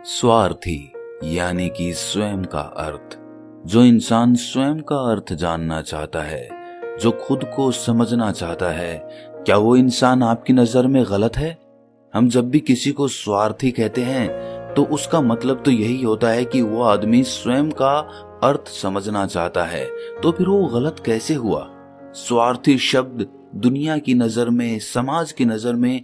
स्वार्थी यानी कि स्वयं का अर्थ। जो इंसान स्वयं का अर्थ जानना चाहता है, जो खुद को समझना चाहता है, क्या वो इंसान आपकी नजर में गलत है? हम जब भी किसी को स्वार्थी कहते हैं तो उसका मतलब तो यही होता है कि वो आदमी स्वयं का अर्थ समझना चाहता है। तो फिर वो गलत कैसे हुआ? स्वार्थी शब्द दुनिया की नजर में, समाज की नजर में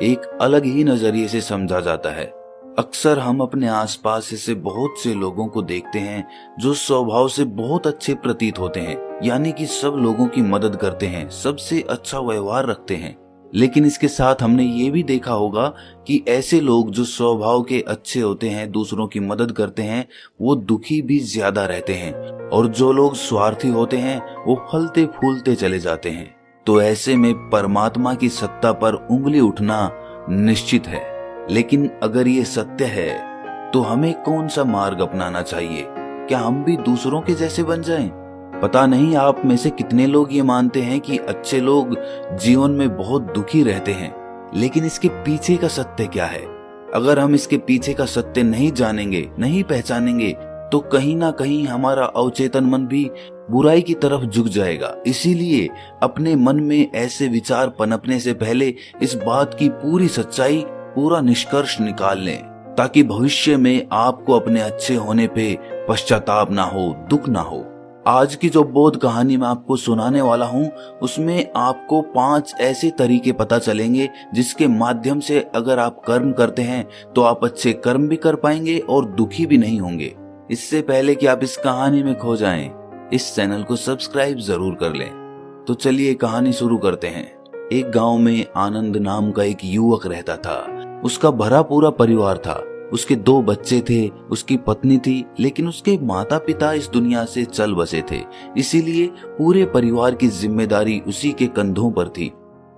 एक अलग ही नजरिए से समझा जाता है। अक्सर हम अपने आसपास ऐसे बहुत से लोगों को देखते हैं जो स्वभाव से बहुत अच्छे प्रतीत होते हैं, यानी कि सब लोगों की मदद करते हैं, सबसे अच्छा व्यवहार रखते हैं। लेकिन इसके साथ हमने ये भी देखा होगा कि ऐसे लोग जो स्वभाव के अच्छे होते हैं, दूसरों की मदद करते हैं, वो दुखी भी ज्यादा रहते हैं। और जो लोग स्वार्थी होते हैं वो फलते फूलते चले जाते हैं। तो ऐसे में परमात्मा की सत्ता पर उंगली उठना निश्चित है। लेकिन अगर ये सत्य है तो हमें कौन सा मार्ग अपनाना चाहिए? क्या हम भी दूसरों के जैसे बन जाएं? पता नहीं आप में से कितने लोग ये मानते हैं कि अच्छे लोग जीवन में बहुत दुखी रहते हैं, लेकिन इसके पीछे का सत्य क्या है? अगर हम इसके पीछे का सत्य नहीं जानेंगे, नहीं पहचानेंगे, तो कहीं ना कहीं हमारा अवचेतन मन भी बुराई की तरफ झुक जाएगा। इसीलिए अपने मन में ऐसे विचार पनपने से पहले इस बात की पूरी सच्चाई, पूरा निष्कर्ष निकाल लें, ताकि भविष्य में आपको अपने अच्छे होने पे पश्चाताप ना हो, दुख ना हो। आज की जो बोध कहानी मैं आपको सुनाने वाला हूँ, उसमें आपको 5 ऐसे तरीके पता चलेंगे जिसके माध्यम से अगर आप कर्म करते हैं तो आप अच्छे कर्म भी कर पाएंगे और दुखी भी नहीं होंगे। इससे पहले कि आप इस कहानी में खो जाएं, इस चैनल को सब्सक्राइब जरूर कर लें। तो चलिए कहानी शुरू करते हैं। एक गांव में आनंद नाम का एक युवक रहता था। उसका भरा पूरा परिवार था। उसके 2 बच्चे थे, उसकी पत्नी थी, लेकिन उसके माता पिता इस दुनिया से चल बसे थे। इसीलिए पूरे परिवार की जिम्मेदारी उसी के कंधों पर थी।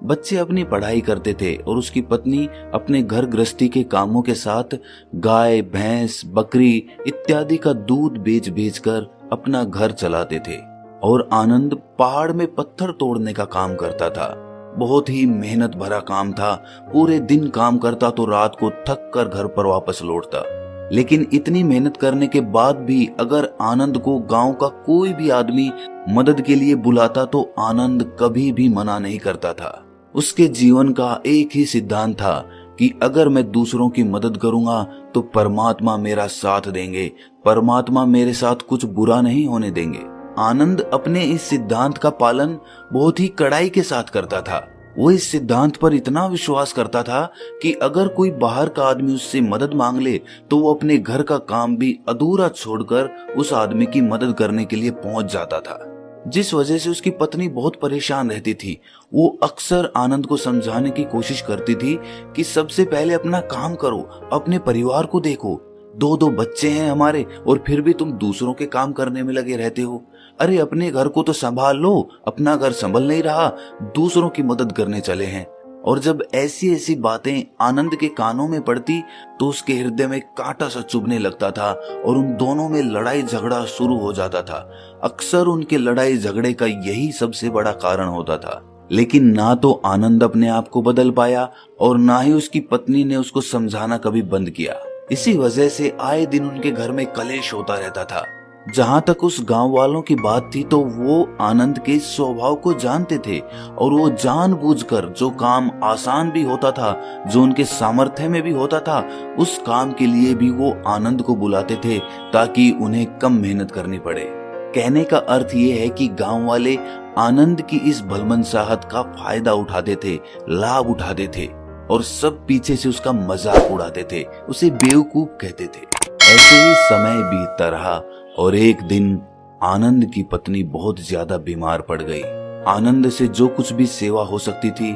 बच्चे अपनी पढ़ाई करते थे और उसकी पत्नी अपने घर गृहस्थी के कामों के साथ गाय, भैंस, बकरी इत्यादि का दूध बेच बेच कर अपना घर चलाते थे। और आनंद पहाड़ में पत्थर तोड़ने का काम करता था। बहुत ही मेहनत भरा काम था। पूरे दिन काम करता तो रात को थक कर घर पर वापस लौटता। लेकिन इतनी मेहनत करने के बाद भी अगर आनंद को गांव का कोई भी आदमी मदद के लिए बुलाता तो आनंद कभी भी मना नहीं करता था। उसके जीवन का एक ही सिद्धांत था कि अगर मैं दूसरों की मदद करूंगा तो परमात्मा मेरा साथ देंगे, परमात्मा मेरे साथ कुछ बुरा नहीं होने देंगे। आनंद अपने इस सिद्धांत का पालन बहुत ही कड़ाई के साथ करता था। वो इस सिद्धांत पर इतना विश्वास करता था कि अगर कोई बाहर का आदमी उससे मदद मांग ले तो वो अपने घर का काम भी अधूरा छोड़कर उस आदमी की मदद करने के लिए पहुंच जाता था। जिस वजह से उसकी पत्नी बहुत परेशान रहती थी। वो अक्सर आनंद को समझाने की कोशिश करती थी कि सबसे पहले अपना काम करो, अपने परिवार को देखो। 2 बच्चे हैं हमारे और फिर भी तुम दूसरों के काम करने में लगे रहते हो। अरे अपने घर को तो संभाल लो, अपना घर संभल नहीं रहा, दूसरों की मदद करने चले हैं। और जब ऐसी ऐसी बातें आनंद के कानों में पड़ती तो उसके हृदय में कांटा सा चुभने लगता था और उन दोनों में लड़ाई झगड़ा शुरू हो जाता था। अक्सर उनके लड़ाई झगड़े का यही सबसे बड़ा कारण होता था। लेकिन ना तो आनंद अपने आप को बदल पाया और ना ही उसकी पत्नी ने उसको समझाना कभी बंद किया। इसी वजह से आए दिन उनके घर में कलेश होता रहता था। जहां तक उस गांव वालों की बात थी तो वो आनंद के स्वभाव को जानते थे और वो जानबूझकर जो काम आसान भी होता था, जो उनके सामर्थ्य में भी होता था, उस काम के लिए भी वो आनंद को बुलाते थे ताकि उन्हें कम मेहनत करनी पड़े। कहने का अर्थ ये है कि गांव वाले आनंद की इस भलमनसाहत का फायदा उठाते थे, लाभ उठाते थे और सब पीछे से उसका मजाक उड़ाते थे, उसे बेवकूफ कहते थे। ऐसे ही समय बीतता रहा और एक दिन आनंद की पत्नी बहुत ज्यादा बीमार पड़ गई। आनंद से जो कुछ भी सेवा हो सकती थी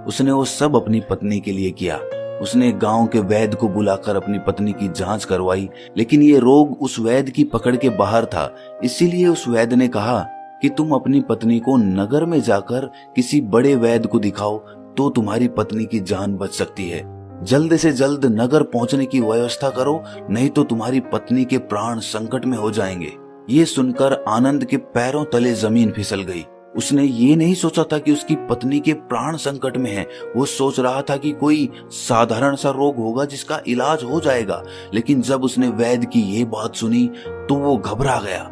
उसने वो सब अपनी पत्नी के लिए किया। उसने गांव के वैद्य को बुलाकर अपनी पत्नी की जांच करवाई, लेकिन ये रोग उस वैद्य की पकड़ के बाहर था। इसीलिए उस वैद्य ने कहा कि तुम अपनी पत्नी को नगर में जाकर किसी बड़े वैद्य को दिखाओ तो तुम्हारी पत्नी की जान बच सकती है। जल्द से जल्द नगर पहुंचने की व्यवस्था करो, नहीं तो तुम्हारी पत्नी के प्राण संकट में हो जाएंगे। ये सुनकर आनंद के पैरों तले जमीन फिसल गई। उसने ये नहीं सोचा था कि उसकी पत्नी के प्राण संकट में है। वो सोच रहा था कि कोई साधारण सा रोग होगा जिसका इलाज हो जाएगा। लेकिन जब उसने वैद्य की ये बात सुनी तो वो घबरा गया।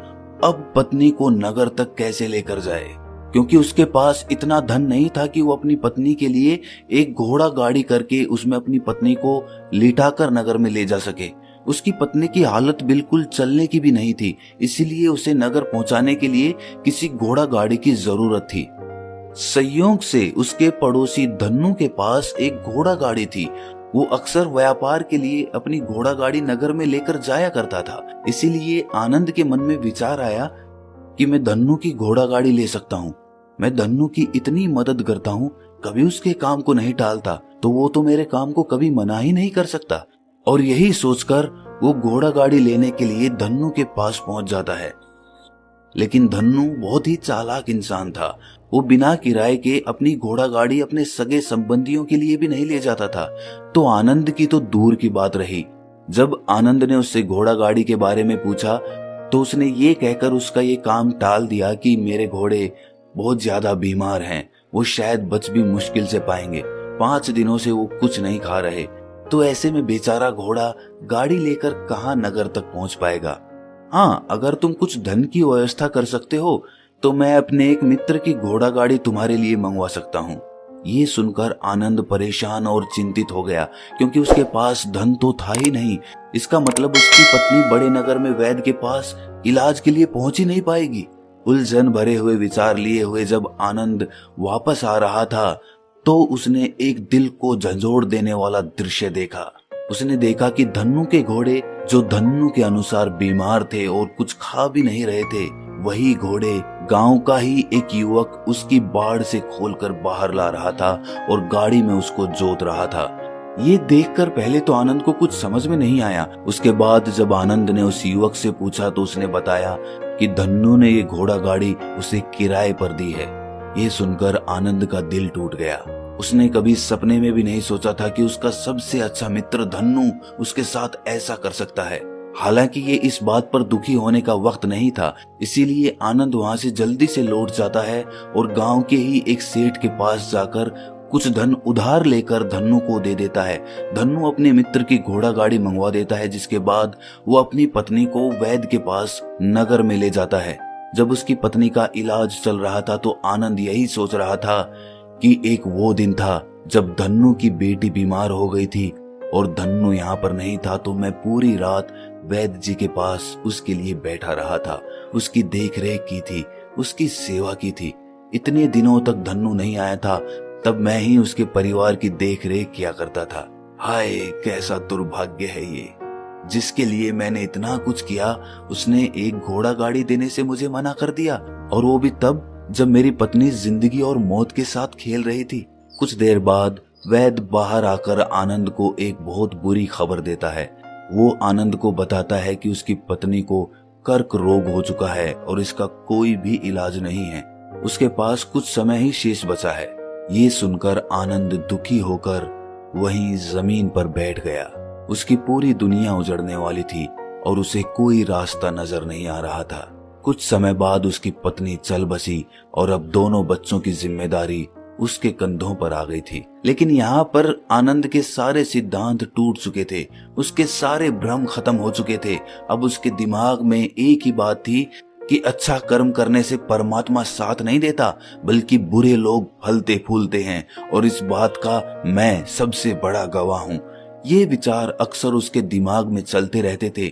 अब पत्नी को नगर तक कैसे लेकर जाए, क्योंकि उसके पास इतना धन नहीं था कि वो अपनी पत्नी के लिए एक घोड़ा गाड़ी करके उसमें अपनी पत्नी को लिटाकर नगर में ले जा सके। उसकी पत्नी की हालत बिल्कुल चलने की भी नहीं थी, इसीलिए उसे नगर पहुंचाने के लिए किसी घोड़ा गाड़ी की जरूरत थी। संयोग से उसके पड़ोसी धन्नु के पास एक घोड़ा गाड़ी थी। वो अक्सर व्यापार के लिए अपनी घोड़ा गाड़ी नगर में लेकर जाया करता था। इसीलिए आनंद के मन में विचार आया कि मैं धन्नु की घोड़ा गाड़ी ले सकता हूँ। मैं धन्नु की इतनी मदद करता हूँ, कभी उसके काम को नहीं टालता, तो वो तो मेरे काम को कभी मना ही नहीं कर सकता। और यही सोचकर वो घोड़ा गाड़ी लेने के लिए धन्नु के पास पहुंच जाता है। लेकिन धन्नु बहुत ही चालाक इंसान था। वो बिना किराए के अपनी घोड़ा गाड़ी अपने सगे संबंधियों के लिए भी नहीं ले जाता था। तो आनंद की तो दूर की बात रही। जब आनंद ने उससे घोड़ा गाड़ी के बारे में पूछा तो उसने ये कहकर उसका ये काम टाल दिया कि मेरे घोड़े बहुत ज्यादा बीमार हैं, वो शायद बच भी मुश्किल से पाएंगे। 5 दिनों से वो कुछ नहीं खा रहे, तो ऐसे में बेचारा घोड़ा गाड़ी लेकर कहाँ नगर तक पहुंच पाएगा। हाँ, अगर तुम कुछ धन की व्यवस्था कर सकते हो तो मैं अपने एक मित्र की घोड़ा गाड़ी तुम्हारे लिए मंगवा सकता हूँ। ये सुनकर आनंद परेशान और चिंतित हो गया, क्योंकि उसके पास धन तो था ही नहीं। इसका मतलब उसकी पत्नी बड़े नगर में वैद्य के पास इलाज के लिए पहुंच ही नहीं पाएगी। उलझन भरे हुए विचार लिए हुए जब आनंद वापस आ रहा था तो उसने एक दिल को झंझोड़ देने वाला दृश्य देखा। उसने देखा कि धन्नु के घोड़े, जो धन्नु के अनुसार बीमार थे और कुछ खा भी नहीं रहे थे, वही घोड़े गांव का ही एक युवक उसकी बाड़ से खोलकर बाहर ला रहा था और गाड़ी में उसको जोत रहा था। ये देखकर पहले तो आनंद को कुछ समझ में नहीं आया। उसके बाद जब आनंद ने उस युवक से पूछा तो उसने बताया कि धन्नु ने ये घोड़ा गाड़ी उसे किराए पर दी है। ये सुनकर आनंद का दिल टूट गया। उसने कभी सपने में भी नहीं सोचा था कि उसका सबसे अच्छा मित्र धन्नु उसके साथ ऐसा कर सकता है। हालांकि ये इस बात पर दुखी होने का वक्त नहीं था, इसीलिए आनंद वहां से जल्दी से लौट जाता है और गांव के ही एक सेठ के पास जाकर कुछ धन उधार लेकर धन्नु को दे देता है। धन्नु अपने मित्र की घोड़ा गाड़ी मंगवा देता है, जिसके बाद वो अपनी पत्नी को वैद्य के पास नगर में ले जाता है। जब उसकी पत्नी का इलाज चल रहा था तो आनंद यही सोच रहा था कि एक वो दिन था जब धन्नु की बेटी बीमार हो गई थी और धन्नु यहाँ पर नहीं था, तो मैं पूरी रात वैद्य जी के पास उसके लिए बैठा रहा था, उसकी देख रेख की थी, उसकी सेवा की थी। इतने दिनों तक धन्नु नहीं आया था, तब मैं ही उसके परिवार की देख रेख किया करता था। हाय, कैसा दुर्भाग्य है ये। जिसके लिए मैंने इतना कुछ किया, उसने एक घोड़ा गाड़ी देने से मुझे मना कर दिया, और वो भी तब जब मेरी पत्नी जिंदगी और मौत के साथ खेल रही थी। कुछ देर बाद वैद्य बाहर आकर आनंद को एक बहुत बुरी खबर देता है। वो आनंद को बताता है कि उसकी पत्नी को कर्क रोग हो चुका है और इसका कोई भी इलाज नहीं है। उसके पास कुछ समय ही शेष बचा है। ये सुनकर आनंद दुखी होकर वहीं जमीन पर बैठ गया। उसकी पूरी दुनिया उजड़ने वाली थी और उसे कोई रास्ता नजर नहीं आ रहा था। कुछ समय बाद उसकी पत्नी चल बसी और अब दोनों बच्चों की जिम्मेदारी उसके कंधों पर आ गई थी। लेकिन यहाँ पर आनंद के सारे सिद्धांत टूट चुके थे, उसके सारे भ्रम खत्म हो चुके थे। अब उसके दिमाग में एक ही बात थी कि अच्छा कर्म करने से परमात्मा साथ नहीं देता, बल्कि बुरे लोग फलते फूलते हैं, और इस बात का मैं सबसे बड़ा गवाह हूँ। ये विचार अक्सर उसके दिमाग में चलते रहते थे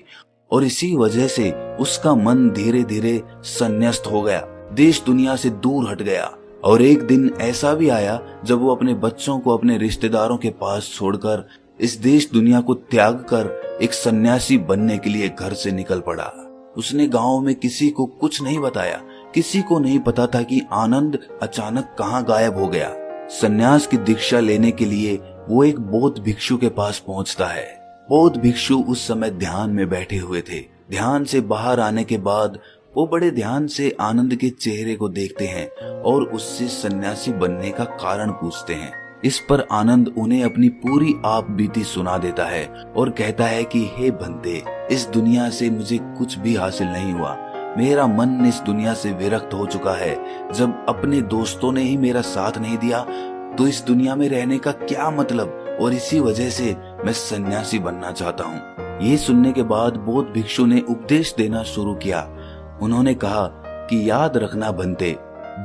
और इसी वजह से उसका मन धीरे धीरे संन्यास्त हो गया, देश दुनिया से दूर हट गया। और एक दिन ऐसा भी आया जब वो अपने बच्चों को अपने रिश्तेदारों के पास छोड़कर इस देश दुनिया को त्याग कर एक सन्यासी बनने के लिए घर से निकल पड़ा। उसने गांव में किसी को कुछ नहीं बताया। किसी को नहीं पता था कि आनंद अचानक कहाँ गायब हो गया। सन्यास की दीक्षा लेने के लिए वो एक बौद्ध भिक्षु के पास पहुंचता है। बौद्ध भिक्षु उस समय ध्यान में बैठे हुए थे। ध्यान से बाहर आने के बाद वो बड़े ध्यान से आनंद के चेहरे को देखते हैं और उससे सन्यासी बनने का कारण पूछते हैं। इस पर आनंद उन्हें अपनी पूरी आप बीती सुना देता है और कहता है कि हे बंदे, इस दुनिया से मुझे कुछ भी हासिल नहीं हुआ। मेरा मन इस दुनिया से विरक्त हो चुका है। जब अपने दोस्तों ने ही मेरा साथ नहीं दिया तो इस दुनिया में रहने का क्या मतलब, और इसी वजह से मैं सन्यासी बनना चाहता हूँ। ये सुनने के बाद बौद्ध भिक्षु ने उपदेश देना शुरू किया। उन्होंने कहा कि याद रखना बंते,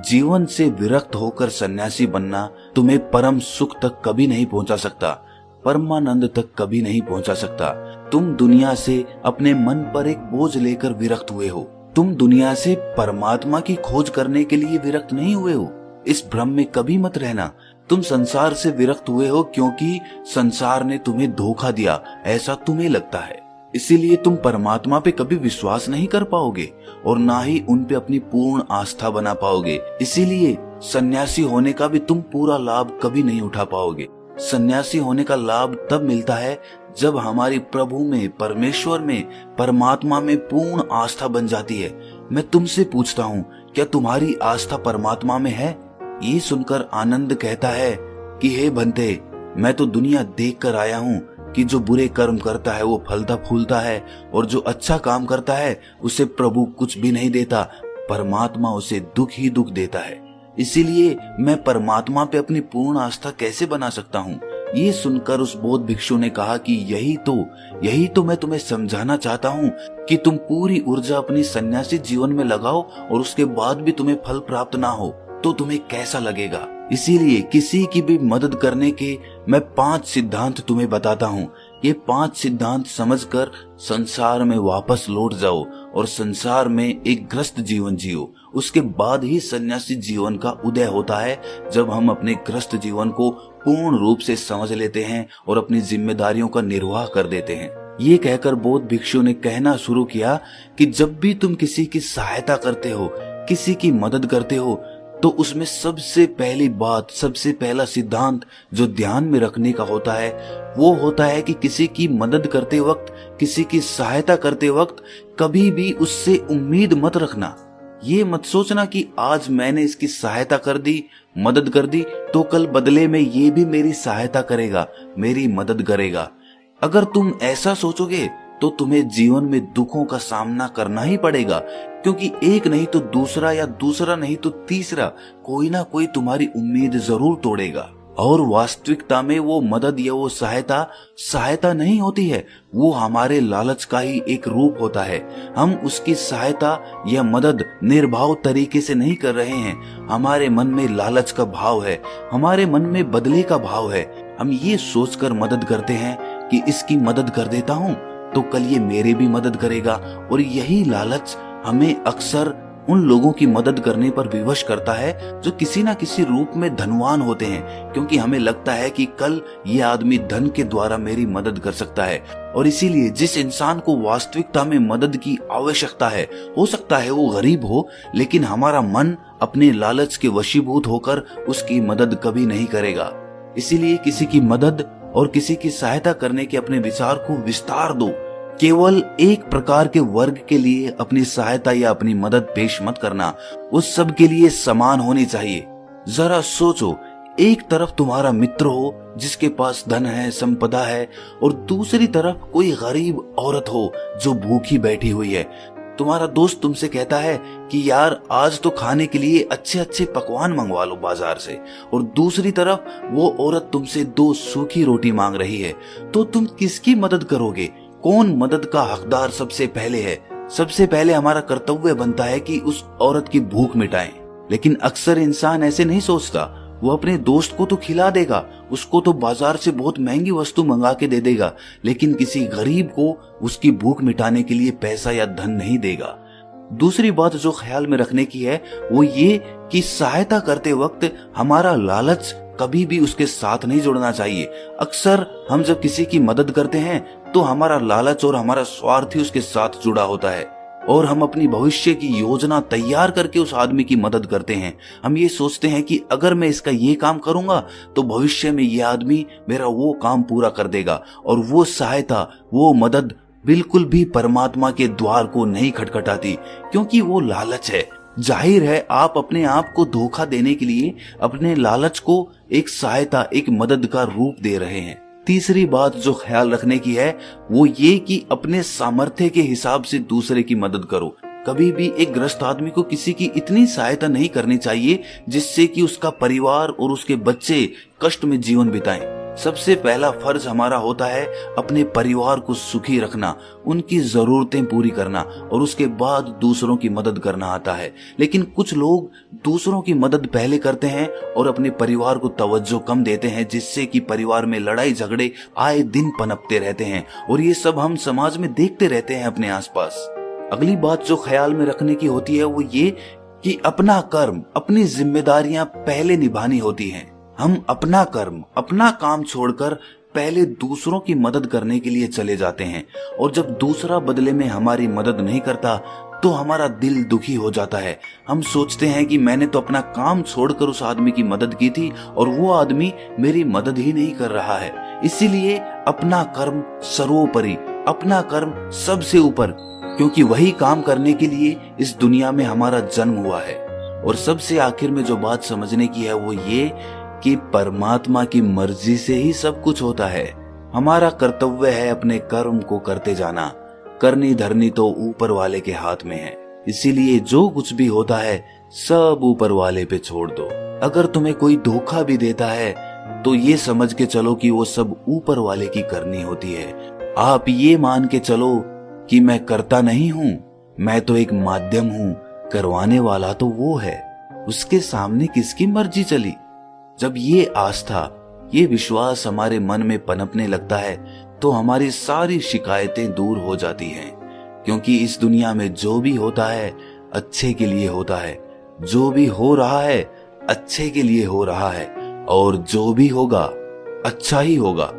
जीवन से विरक्त होकर सन्यासी बनना तुम्हें परम सुख तक कभी नहीं पहुंचा सकता, परमानंद तक कभी नहीं पहुंचा सकता। तुम दुनिया से अपने मन पर एक बोझ लेकर विरक्त हुए हो। तुम दुनिया से परमात्मा की खोज करने के लिए विरक्त नहीं हुए हो। इस भ्रम में कभी मत रहना। तुम संसार से विरक्त हुए हो क्योंकि संसार ने तुम्हें धोखा दिया, ऐसा तुम्हें लगता है। इसीलिए तुम परमात्मा पे कभी विश्वास नहीं कर पाओगे और ना ही उन पे अपनी पूर्ण आस्था बना पाओगे। इसीलिए सन्यासी होने का भी तुम पूरा लाभ कभी नहीं उठा पाओगे। सन्यासी होने का लाभ तब मिलता है जब हमारी प्रभु में, परमेश्वर में, परमात्मा में पूर्ण आस्था बन जाती है। मैं तुमसे पूछता हूँ, क्या तुम्हारी आस्था परमात्मा में है? ये सुनकर आनंद कहता है कि हे बंते, मैं तो दुनिया देख कर आया हूँ कि जो बुरे कर्म करता है वो फलता फूलता है, और जो अच्छा काम करता है उसे प्रभु कुछ भी नहीं देता, परमात्मा उसे दुख ही दुख देता है। इसीलिए मैं परमात्मा पे अपनी पूर्ण आस्था कैसे बना सकता हूँ? ये सुनकर उस बौद्ध भिक्षु ने कहा कि यही तो मैं तुम्हें समझाना चाहता हूँ कि तुम पूरी ऊर्जा अपनी सन्यासी जीवन में लगाओ और उसके बाद भी तुम्हें फल प्राप्त ना हो तो तुम्हें कैसा लगेगा। इसीलिए किसी की भी मदद करने के मैं 5 सिद्धांत तुम्हें बताता हूँ। ये 5 सिद्धांत समझकर संसार में वापस लौट जाओ और संसार में एक ग्रस्त जीवन जियो। उसके बाद ही सन्यासी जीवन का उदय होता है, जब हम अपने ग्रस्त जीवन को पूर्ण रूप से समझ लेते हैं और अपनी जिम्मेदारियों का निर्वाह कर देते हैं। ये कहकर बौद्ध भिक्षु ने कहना शुरू किया कि जब भी तुम किसी की सहायता करते हो, किसी की मदद करते हो, तो उसमें सबसे पहली बात, सबसे पहला सिद्धांत जो ध्यान में रखने का होता है वो होता है कि किसी की मदद करते वक्त, किसी की सहायता करते वक्त कभी भी उससे उम्मीद मत रखना। ये मत सोचना कि आज मैंने इसकी सहायता कर दी, मदद कर दी, तो कल बदले में ये भी मेरी सहायता करेगा, मेरी मदद करेगा। अगर तुम ऐसा सोचोगे तो तुम्हें जीवन में दुखों का सामना करना ही पड़ेगा, क्योंकि एक नहीं तो दूसरा, या दूसरा नहीं तो तीसरा, कोई ना कोई तुम्हारी उम्मीद जरूर तोड़ेगा। और वास्तविकता में वो मदद या वो सहायता नहीं होती है, वो हमारे लालच का ही एक रूप होता है। हम उसकी सहायता या मदद निर्भाव तरीके से नहीं कर रहे हैं। हमारे मन में लालच का भाव है, हमारे मन में बदले का भाव है। हम ये सोचकर मदद करते हैं कि इसकी मदद कर देता हूँ तो कल ये मेरे भी मदद करेगा, और यही लालच हमें अक्सर उन लोगों की मदद करने पर विवश करता है जो किसी ना किसी रूप में धनवान होते हैं, क्योंकि हमें लगता है कि कल ये आदमी धन के द्वारा मेरी मदद कर सकता है। और इसीलिए जिस इंसान को वास्तविकता में मदद की आवश्यकता है, हो सकता है वो गरीब हो, लेकिन हमारा मन अपने लालच के वशीभूत होकर उसकी मदद कभी नहीं करेगा। इसीलिए किसी की मदद और किसी की सहायता करने के अपने विचार को विस्तार दो। केवल एक प्रकार के वर्ग के लिए अपनी सहायता या अपनी मदद पेश मत करना, उस सब के लिए समान होनी चाहिए। जरा सोचो, एक तरफ तुम्हारा मित्र हो जिसके पास धन है, संपदा है, और दूसरी तरफ कोई गरीब औरत हो जो भूखी बैठी हुई है। तुम्हारा दोस्त तुमसे कहता है कि यार आज तो खाने के लिए अच्छे अच्छे पकवान मंगवा लो बाजार से, और दूसरी तरफ वो औरत तुमसे 2 सूखी रोटी मांग रही है, तो तुम किसकी मदद करोगे? कौन मदद का हकदार सबसे पहले है? सबसे पहले हमारा कर्तव्य बनता है कि उस औरत की भूख मिटाएं। लेकिन अक्सर इंसान ऐसे नहीं सोचता। वो अपने दोस्त को तो खिला देगा, उसको तो बाजार से बहुत महंगी वस्तु मंगा के दे देगा, लेकिन किसी गरीब को उसकी भूख मिटाने के लिए पैसा या धन नहीं देगा। दूसरी बात जो ख्याल में रखने की है वो ये कि सहायता करते वक्त हमारा लालच कभी भी उसके साथ नहीं जुड़ना चाहिए। अक्सर हम जब किसी की मदद करते हैं तो हमारा लालच और हमारा स्वार्थ ही उसके साथ जुड़ा होता है, और हम अपनी भविष्य की योजना तैयार करके उस आदमी की मदद करते हैं। हम ये सोचते हैं कि अगर मैं इसका ये काम करूंगा तो भविष्य में ये आदमी मेरा वो काम पूरा कर देगा, और वो सहायता, वो मदद बिल्कुल भी परमात्मा के द्वार को नहीं खटखटाती, क्योंकि वो लालच है। जाहिर है आप अपने आप को धोखा देने के लिए अपने लालच को एक सहायता, एक मदद का रूप दे रहे हैं। तीसरी बात जो ख्याल रखने की है वो ये कि अपने सामर्थ्य के हिसाब से दूसरे की मदद करो। कभी भी एक ग्रस्त आदमी को किसी की इतनी सहायता नहीं करनी चाहिए जिससे कि उसका परिवार और उसके बच्चे कष्ट में जीवन बिताएं। सबसे पहला फर्ज हमारा होता है अपने परिवार को सुखी रखना, उनकी जरूरतें पूरी करना, और उसके बाद दूसरों की मदद करना आता है। लेकिन कुछ लोग दूसरों की मदद पहले करते हैं और अपने परिवार को तवज्जो कम देते हैं, जिससे कि परिवार में लड़ाई झगड़े आए दिन पनपते रहते हैं, और ये सब हम समाज में देखते रहते हैं अपने आसपास। अगली बात जो ख्याल में रखने की होती है वो ये कि अपना कर्म, अपनी जिम्मेदारियां पहले निभानी होती हैं। हम अपना कर्म, अपना काम छोड़कर पहले दूसरों की मदद करने के लिए चले जाते हैं, और जब दूसरा बदले में हमारी मदद नहीं करता तो हमारा दिल दुखी हो जाता है। हम सोचते हैं कि मैंने तो अपना काम छोड़कर उस आदमी की मदद की थी और वो आदमी मेरी मदद ही नहीं कर रहा है। इसीलिए अपना कर्म सर्वोपरि, अपना कर्म सबसे ऊपर, क्योंकि वही काम करने के लिए इस दुनिया में हमारा जन्म हुआ है। और सबसे आखिर में जो बात समझने की है वो ये कि परमात्मा की मर्जी से ही सब कुछ होता है। हमारा कर्तव्य है अपने कर्म को करते जाना। करनी धरनी तो ऊपर वाले के हाथ में है, इसीलिए जो कुछ भी होता है सब ऊपर वाले पे छोड़ दो। अगर तुम्हें कोई धोखा भी देता है तो ये समझ के चलो कि वो सब ऊपर वाले की करनी होती है। आप ये मान के चलो कि मैं करता नहीं हूँ, मैं तो एक माध्यम हूँ, करवाने वाला तो वो है, उसके सामने किसकी मर्जी चली। जब ये आस्था, ये विश्वास हमारे मन में पनपने लगता है तो हमारी सारी शिकायतें दूर हो जाती हैं, क्योंकि इस दुनिया में जो भी होता है अच्छे के लिए होता है, जो भी हो रहा है अच्छे के लिए हो रहा है, और जो भी होगा अच्छा ही होगा।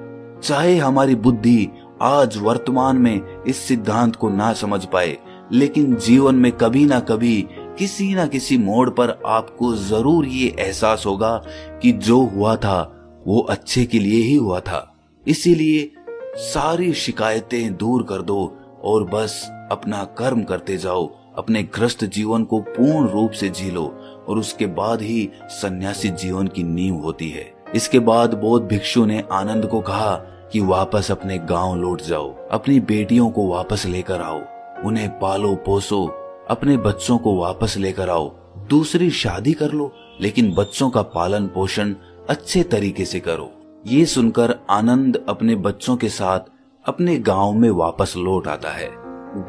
चाहे हमारी बुद्धि आज वर्तमान में इस सिद्धांत को ना समझ पाए, लेकिन जीवन में कभी ना कभी किसी ना किसी मोड़ पर आपको जरूर ये एहसास होगा कि जो हुआ था वो अच्छे के लिए ही हुआ था। इसीलिए सारी शिकायतें दूर कर दो और बस अपना कर्म करते जाओ, अपने ग्रस्त जीवन को पूर्ण रूप से जी लो, और उसके बाद ही सन्यासी जीवन की नींव होती है। इसके बाद बौद्ध भिक्षु ने आनंद को कहा कि वापस अपने गांव लौट जाओ, अपनी बेटियों को वापस लेकर आओ, उन्हें पालो पोसो, अपने बच्चों को वापस लेकर आओ, दूसरी शादी कर लो, लेकिन बच्चों का पालन पोषण अच्छे तरीके से करो। ये सुनकर आनंद अपने बच्चों के साथ अपने गांव में वापस लौट आता है।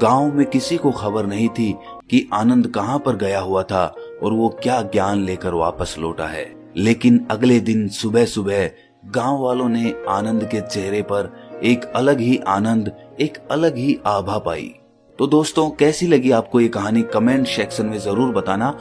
गांव में किसी को खबर नहीं थी कि आनंद कहां पर गया हुआ था और वो क्या ज्ञान लेकर वापस लौटा है। लेकिन अगले दिन सुबह सुबह गांव वालों ने आनंद के चेहरे पर एक अलग ही आनंद, एक अलग ही आभा पाई। तो दोस्तों, कैसी लगी आपको ये कहानी कमेंट सेक्शन में जरूर बताना।